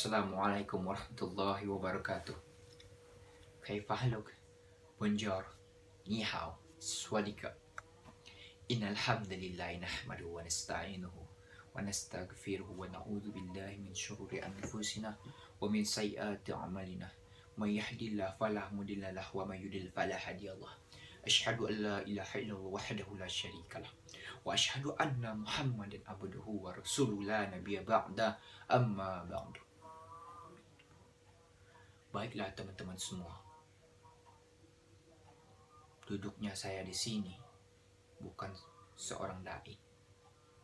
Assalamualaikum warahmatullahi wabarakatuh. Kaifa haluk? Bonjour. Ni hao. Swadika. Innal hamdalillahi nahmaduhu wa nasta'inuhu wa nastaghfiruhu wa na'udzu billahi min syururi anfusina wa min sayyiati a'malina. May yahdihillahu fala mudilla lahu wa may yudlil fala hadiyalah. Asyhadu an la ilaha illallah wahdahu la syarikalah wa asyhadu anna Muhammadan abduhu wa rasuluhu la nabiyya ba'da amma ba'du. Baiklah teman-teman semua. Duduknya saya di sini bukan seorang dai,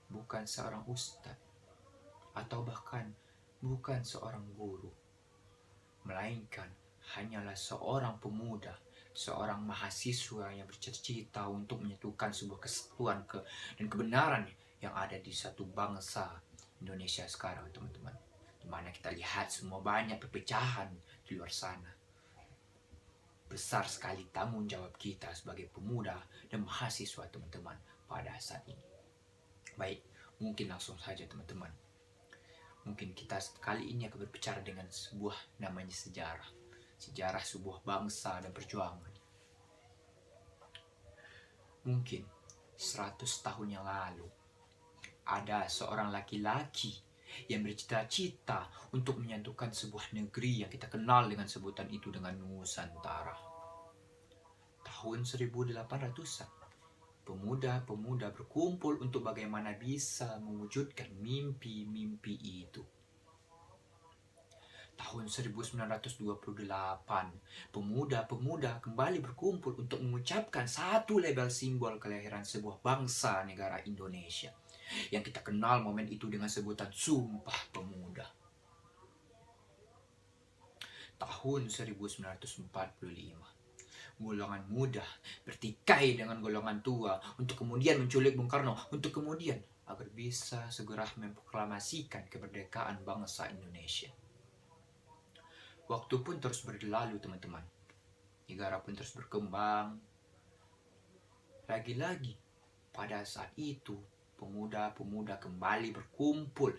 bukan seorang ustadz, atau bahkan bukan seorang guru, melainkan hanyalah seorang pemuda, seorang mahasiswa yang bercita-cita untuk menyatukan sebuah kesatuan dan kebenaran yang ada di satu bangsa Indonesia sekarang, teman-teman. Di mana kita lihat semua banyak perpecahan di luar sana. Besar sekali tanggung jawab kita sebagai pemuda dan mahasiswa, teman-teman, pada saat ini. Baik, mungkin langsung saja, teman-teman. Mungkin kita kali ini akan berbicara dengan sebuah namanya sejarah. Sejarah sebuah bangsa dan perjuangan. Mungkin 100 tahun yang lalu ada seorang laki-laki yang bercita-cita untuk menyatukan sebuah negeri yang kita kenal dengan sebutan itu dengan Nusantara. Tahun 1800-an, pemuda-pemuda berkumpul untuk bagaimana bisa mewujudkan mimpi-mimpi itu. Tahun 1928, pemuda-pemuda kembali berkumpul untuk mengucapkan satu label simbol kelahiran sebuah bangsa negara Indonesia, yang kita kenal momen itu dengan sebutan Sumpah Pemuda. Tahun 1945, golongan muda bertikai dengan golongan tua untuk kemudian menculik Bung Karno, untuk kemudian agar bisa segera memproklamasikan kemerdekaan bangsa Indonesia. Waktu pun terus berlalu, teman-teman. Negara pun terus berkembang. Lagi-lagi, pada saat itu, pemuda-pemuda kembali berkumpul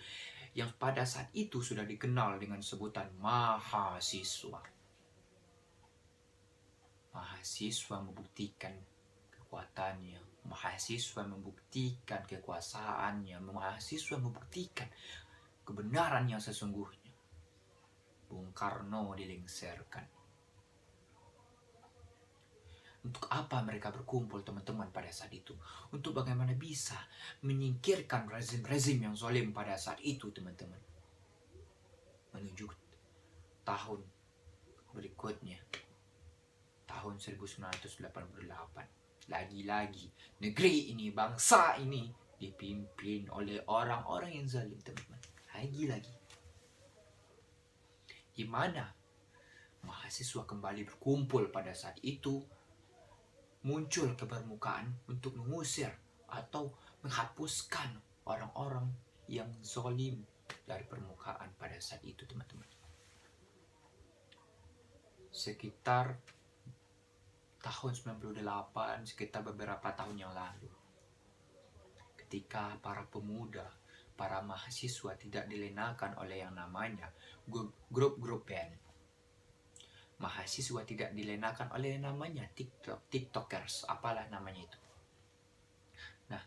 yang pada saat itu sudah dikenal dengan sebutan mahasiswa. Mahasiswa membuktikan kekuatannya, mahasiswa membuktikan kekuasaannya, mahasiswa membuktikan kebenaran yang sesungguhnya. Bung Karno dilengsarkan. Untuk apa mereka berkumpul, teman-teman, pada saat itu? Untuk bagaimana bisa menyingkirkan rezim-rezim yang zalim pada saat itu, teman-teman. Menuju tahun berikutnya, tahun 1988. Lagi-lagi, negeri ini, bangsa ini dipimpin oleh orang-orang yang zalim, teman-teman. Lagi-lagi. Di mana mahasiswa kembali berkumpul pada saat itu, muncul ke permukaan untuk mengusir atau menghapuskan orang-orang yang zalim dari permukaan pada saat itu, teman-teman. Sekitar tahun 98, sekitar beberapa tahun yang lalu, ketika para pemuda, para mahasiswa tidak dilenakan oleh yang namanya grup-grup band, mahasiswa tidak dilenakan oleh yang namanya tiktokers, apalah namanya itu. Nah,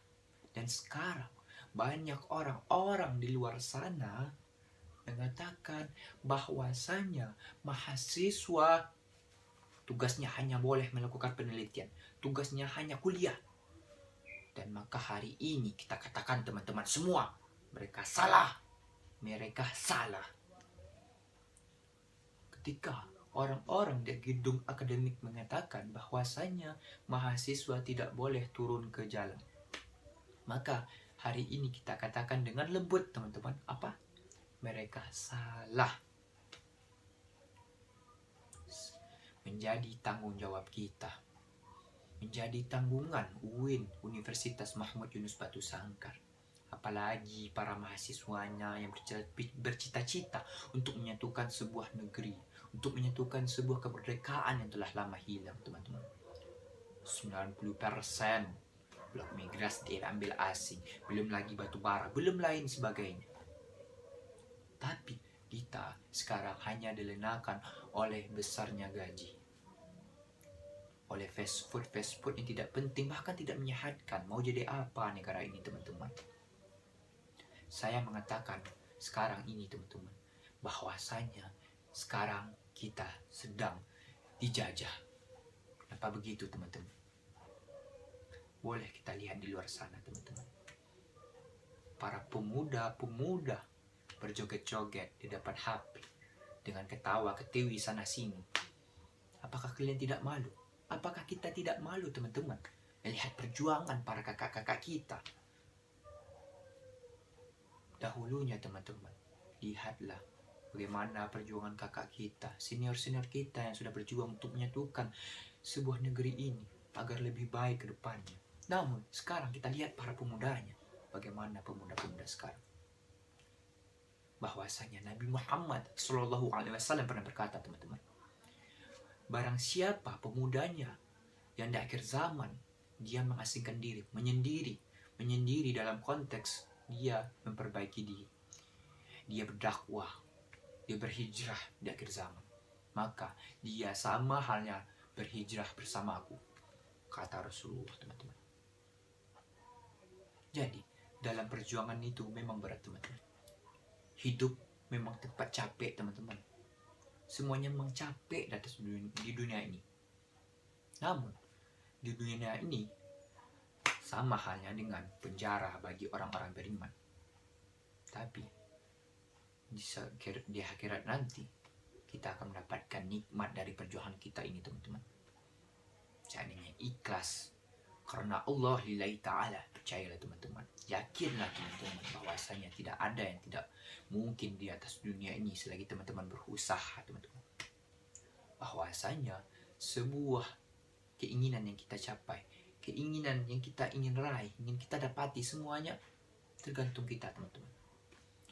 dan sekarang banyak orang-orang di luar sana mengatakan bahwasanya mahasiswa tugasnya hanya boleh melakukan penelitian, tugasnya hanya kuliah. Dan maka hari ini kita katakan, teman-teman semua, mereka salah. Mereka salah. Ketika orang-orang di gedung akademik mengatakan bahwasanya mahasiswa tidak boleh turun ke jalan, maka hari ini kita katakan dengan lembut, teman-teman, apa? Mereka salah. Menjadi tanggung jawab kita, menjadi tanggungan UIN, Universitas Mahmud Yunus Batu Sangkar, apalagi para mahasiswanya yang bercita-cita untuk menyatukan sebuah negeri, untuk menyatukan sebuah kemerdekaan yang telah lama hilang, teman-teman. 90% blok migrasi diambil asing, belum lagi batu bara, belum lain sebagainya. Tapi kita sekarang hanya dilenakan oleh besarnya gaji, oleh fast food yang tidak penting, bahkan tidak menyehatkan. Mau jadi apa negara ini, teman-teman? Saya mengatakan sekarang ini, teman-teman, bahwasanya sekarang kita sedang dijajah. Kenapa begitu, teman-teman? Boleh kita lihat di luar sana, teman-teman. Para pemuda-pemuda berjoget-joget di depan HP dengan ketawa ketiwi sana sini. Apakah kalian tidak malu? Apakah kita tidak malu, teman-teman, melihat perjuangan para kakak-kakak kita? Dahulunya, teman-teman, lihatlah bagaimana perjuangan kakak kita, senior-senior kita yang sudah berjuang untuk menyatukan sebuah negeri ini agar lebih baik ke depannya. Namun sekarang kita lihat para pemudanya, bagaimana pemuda-pemuda sekarang. Bahwasanya Nabi Muhammad SAW pernah berkata, teman-teman, barang siapa pemudanya yang di akhir zaman dia mengasingkan diri, menyendiri dalam konteks dia memperbaiki diri, dia berdakwah, dia berhijrah di akhir zaman, maka dia sama halnya berhijrah bersamaku, kata Rasulullah, teman-teman. Jadi dalam perjuangan itu memang berat, teman-teman. Hidup memang tempat capek, teman-teman. Semuanya memang capek di dunia ini. Namun di dunia ini sama halnya dengan penjara bagi orang-orang beriman. Tapi di akhirat nanti kita akan mendapatkan nikmat dari perjuangan kita ini, teman-teman. Seandainya ikhlas karena Allah lillahi ta'ala, percayalah, teman-teman, yakinlah, teman-teman, bahwasanya tidak ada yang tidak mungkin di atas dunia ini selagi teman-teman berusaha, teman-teman. Bahwasanya sebuah keinginan yang kita capai, keinginan yang kita ingin raih, ingin kita dapati, semuanya tergantung kita, teman-teman.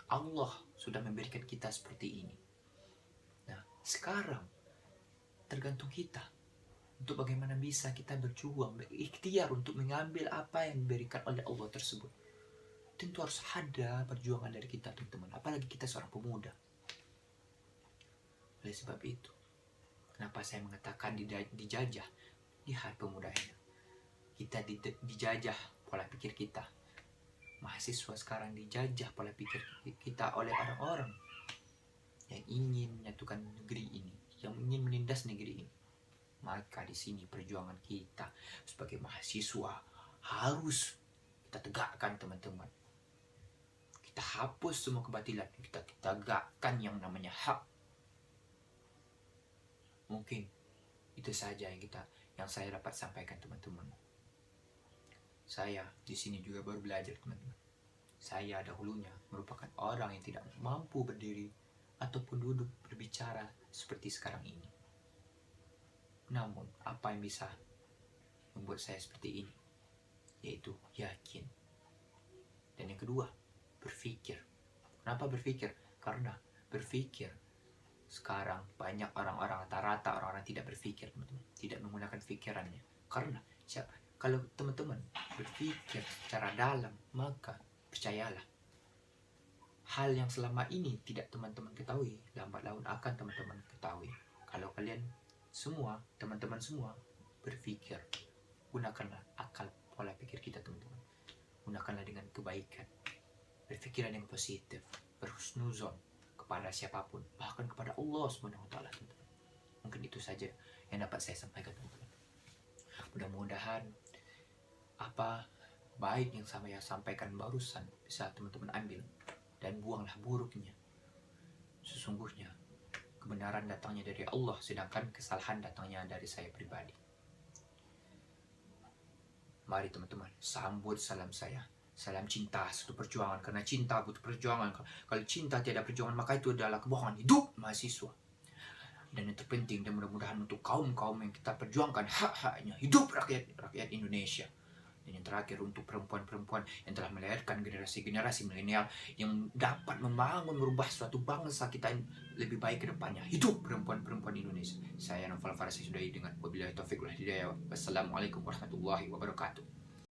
Allah sudah memberikan kita seperti ini. Nah, sekarang tergantung kita untuk bagaimana bisa kita berjuang, berikhtiar untuk mengambil apa yang diberikan oleh Allah tersebut. Tentu harus ada perjuangan dari kita, teman-teman. Apalagi kita seorang pemuda. Oleh sebab itu, kenapa saya mengatakan dijajah? Lihat pemudanya. Kita dijajah pola pikir kita. Mahasiswa sekarang dijajah pola pikir kita oleh orang-orang yang ingin menyatukan negeri ini, yang ingin menindas negeri ini. Maka di sini perjuangan kita sebagai mahasiswa harus kita tegakkan, teman-teman. Kita hapus semua kebatilan, kita tegakkan yang namanya hak. Mungkin itu saja yang saya dapat sampaikan, teman-teman. Saya di sini juga baru belajar, teman-teman. Saya dahulunya merupakan orang yang tidak mampu berdiri ataupun duduk berbicara seperti sekarang ini. Namun, apa yang bisa membuat saya seperti ini? Yaitu yakin. Dan yang kedua, berpikir. Kenapa berpikir? Karena berpikir sekarang banyak orang-orang, rata-rata orang-orang tidak berpikir, teman-teman. Tidak menggunakan pikirannya. Karena kalau teman-teman berpikir secara dalam, maka percayalah, hal yang selama ini tidak teman-teman ketahui, lambat laun akan teman-teman ketahui. Kalau kalian semua, teman-teman semua berpikir, gunakanlah akal pola pikir kita, teman-teman. Gunakanlah dengan kebaikan, berpikiran yang positif, berhusnuzon kepada siapapun, bahkan kepada Allah SWT, teman-teman. Mungkin itu saja yang dapat saya sampaikan, teman-teman. Mudah-mudahan apa baik yang saya sampaikan barusan bisa teman-teman ambil dan buanglah buruknya. Sesungguhnya kebenaran datangnya dari Allah, sedangkan kesalahan datangnya dari saya pribadi. Mari teman-teman, sambut salam saya. Salam cinta, satu perjuangan. Karena cinta butuh perjuangan. Kalau cinta tiada perjuangan, maka itu adalah kebohongan hidup mahasiswa. Dan yang terpenting dan mudah-mudahan untuk kaum-kaum yang kita perjuangkan hak-haknya, hidup rakyat Indonesia. Dan yang terakhir untuk perempuan-perempuan yang telah melahirkan generasi-generasi milenial yang dapat membangun, merubah suatu bangsa kita lebih baik ke depannya. Hidup perempuan-perempuan Indonesia. Saya Naufal Farasi sudahi dengan wabillahi taufiq wal hidayah. Wassalamualaikum warahmatullahi wabarakatuh.